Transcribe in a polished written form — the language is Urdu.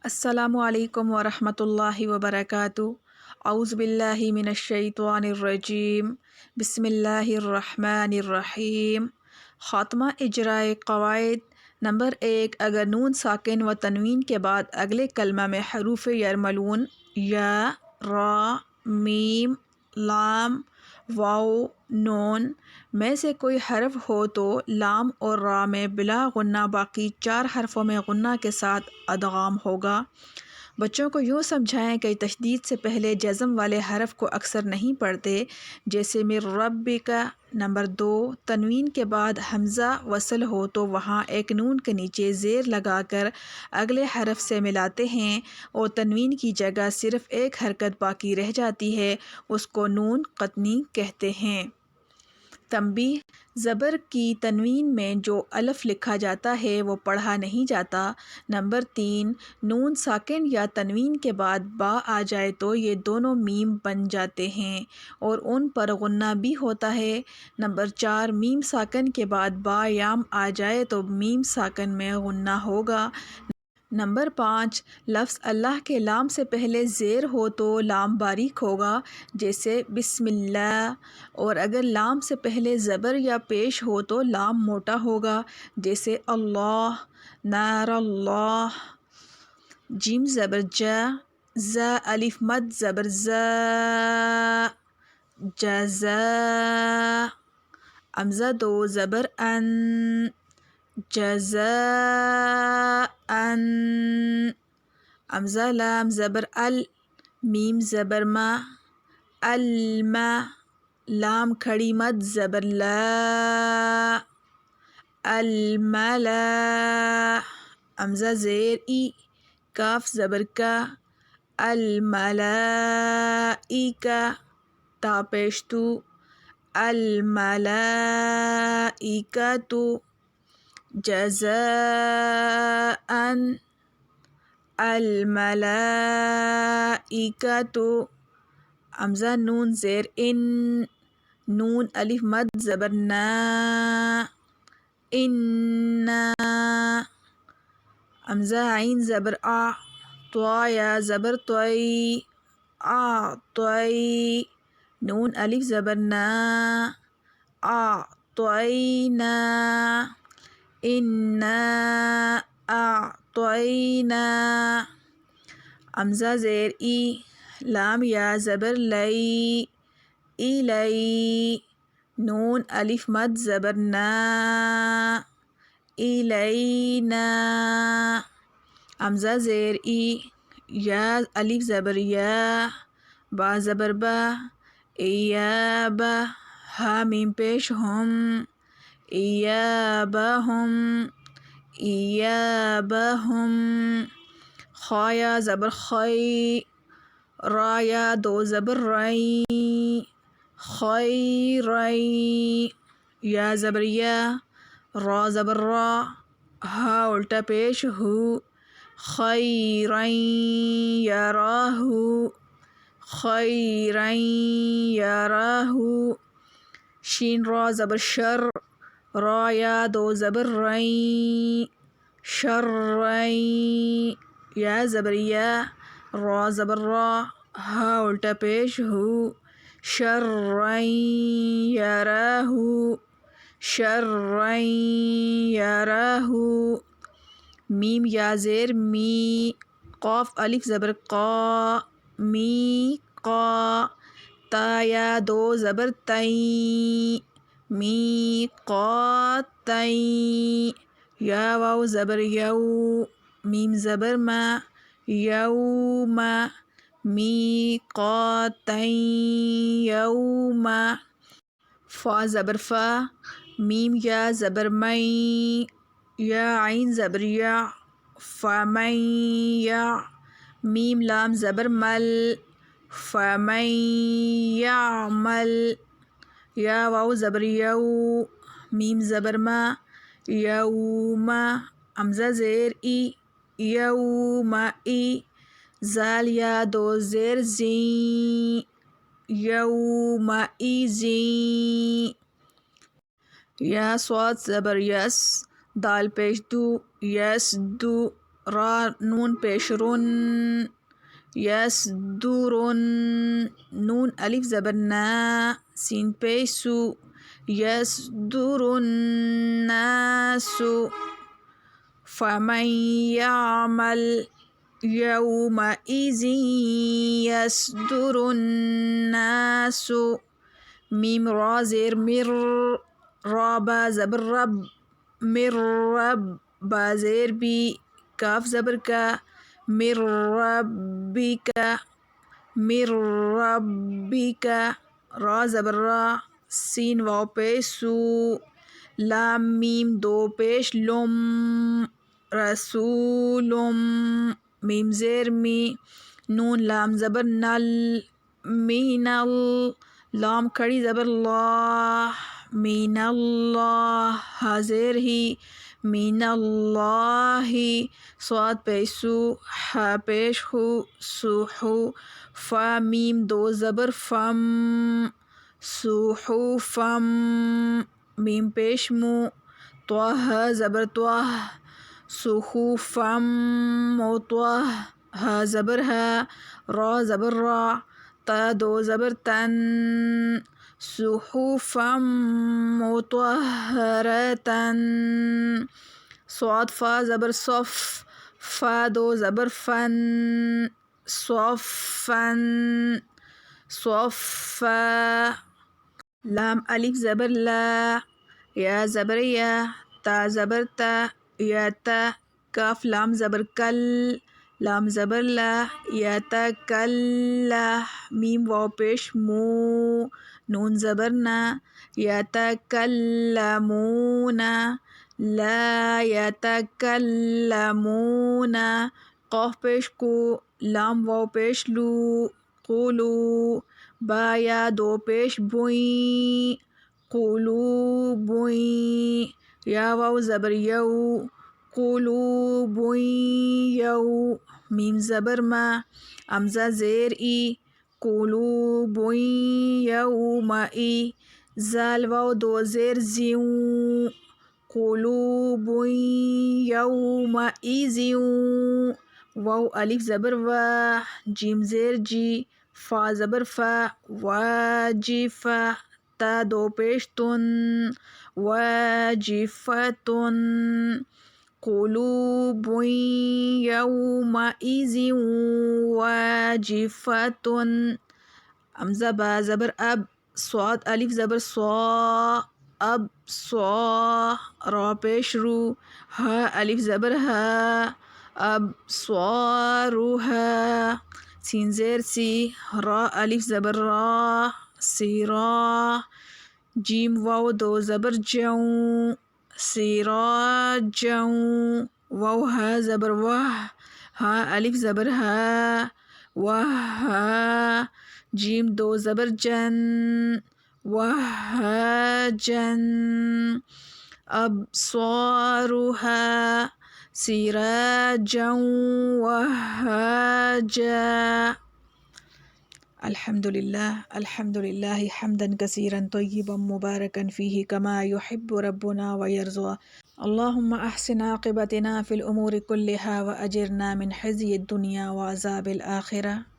السلام علیکم ورحمۃ اللہ وبرکاتہ۔ اعوذ باللہ من الشیطان الرجیم، بسم اللہ الرحمن الرحیم۔ خاتمہ اجرائے قواعد نمبر 1، اگر نون ساکن و تنوین کے بعد اگلے کلمہ میں حروف یرملون یا، را، میم، لام، واو، نون میں سے کوئی حرف ہو تو لام اور را میں بلا غنہ باقی 4 حرفوں میں غنہ کے ساتھ ادغام ہوگا۔ بچوں کو یوں سمجھائیں کہ تشدید سے پہلے جزم والے حرف کو اکثر نہیں پڑھتے، جیسے من ربک۔ نمبر 2، تنوین کے بعد حمزہ وصل ہو تو وہاں ایک نون کے نیچے زیر لگا کر اگلے حرف سے ملاتے ہیں اور تنوین کی جگہ صرف ایک حرکت باقی رہ جاتی ہے، اس کو نون قطنی کہتے ہیں۔ تنبیہ: زبر کی تنوین میں جو الف لکھا جاتا ہے وہ پڑھا نہیں جاتا۔ نمبر 3، نون ساکن یا تنوین کے بعد با آ جائے تو یہ دونوں میم بن جاتے ہیں اور ان پر غنہ بھی ہوتا ہے۔ نمبر 4، میم ساکن کے بعد با یا م آ جائے تو میم ساکن میں غنہ ہوگا۔ نمبر 5، لفظ اللہ کے لام سے پہلے زیر ہو تو لام باریک ہوگا، جیسے بسم اللہ، اور اگر لام سے پہلے زبر یا پیش ہو تو لام موٹا ہوگا، جیسے اللہ، نار اللہ۔ جیم زبر جا، زا الف مد زبر زا، جزا۔ حمزہ 2 زبر ان، جزاء۔ حمزہ لام زبر ال، میم زبر ما، الما۔ لام کھڑی مد زبر لا، الملا۔ حمزہ زیر ای، کاف زبر کا، الملائکہ۔ تا پیش تو، الملائکۃ۔ جزاء، الملائکۃ۔ حمزہ نون زیر ان، نون الف مد زبر نا، انا۔ حمزہ عین زبر آ، طا یا زبر طی، اعطی۔ نون الف زبر نا، اعطینا، انا اعطینا۔ حمزہ زیر ای، لام یا زبر لئی، الی۔ نون الف مد زبر نا، الینا۔ حمزہ زیر ای، یا الف زبر یا، با زبر با، ایابا۔ ہا میم پیش ہم، ایابہم، ایابہم۔ خا یا زبر خی، را یا 2 زبر رئی، خیرئی۔ یا زبر یا، را زبر را، ہا الٹا پیش ہو، خیرن یراہ، خیرن یراہ۔ شین را زبر شر، را یا 2 زبر رئی، شرئی۔ یا زبر یا، را زبر را، ہا الٹا پیش ہو، شرن یراہ، شرن یراہ۔ میم یا زیر می، قاف الف زبر قا، میقا۔ تا یا 2 زبر تئی، میقاتئی۔ یا واو زبر یو، میم زبر ما، یوم۔ میقاتئی یوما۔ فا زبر فا، میم یا زبر مئی، یا عین زبر یا، فمن یا۔ میم لام زبر مل، فمن یعمل۔ یا واو زبر یو، میم زبر ما، یوم۔ حمزہ زیر ای، یومئی۔ زال یا 2 زیر زیں، یومئذیں۔ یا صاد زبر یس، دال پیش دو، یسدو۔ را نون پیش رن یصدرن نون الف زبر نا سین پیش سو یصدر الناس فمن یعمل یومئذ یصدر الناس میم را زیر مر را با زبر رب مر رب با زیر بی کاف زبر کا مر ربک مر ربک را زبر را سین واو پیش سو لام میم دو پیش لم رسولم میم زیر می نون لام زبر نل مینل لام کڑی زبر لا مین اللہ ہا زیر ہی مین اللہ صاد پیش سو ہا پیش ہو سوحو فا میم دو زبر فم صحفم میم پیش مو طہ زبر طہ صحفم مطہ ہا زبر ہا را زبر را تا دو زبر تن صحفم مطہرتن صاد فا زبر صف فا دو زبر فن صفن صفا لام الف زبر لا یا زبر یا تا زبر تا یا تا کاف لام زبر کل لام زبر لا یا تا کلا میم واو پیش مو نون زبر نا یا تکلمون لا یتکلمون قاف پیش کو لام واو پیش لو قولو با یا دو پیش بوئیں قلوبوئیں یا واو زبر یو قلوبوئیں یو میم زبر ما امزہ زیر ای قلوبوئیں یومئی زال واو دو زیر زیوں قلوبوئیں یومئذ واو الف زبر وا جیم زیر جی فا زبر فا واجفہ تا دو پیش تن واجفتن قلوب یومئذ واجفتن امزہ با زبر اب صاد الف زبر صا اب صا را پیش رو ہا الف زبر ہا اب صارها سین زیر سی را الف زبر را سیرا جیم واو دو زبر جوں سراجوں واو ہا زبر واہ ہا الف زبر ہا واہ جیم دو زبر جن وہجن ابصارها سراجا وهاجا. الحمد لله حمدا كثيرا طيبا مباركا فيه كما يحب ربنا ويرضى. اللهم أحسن عاقبتنا في الأمور كلها وأجرنا من خزي الدنيا وعذاب الآخرة.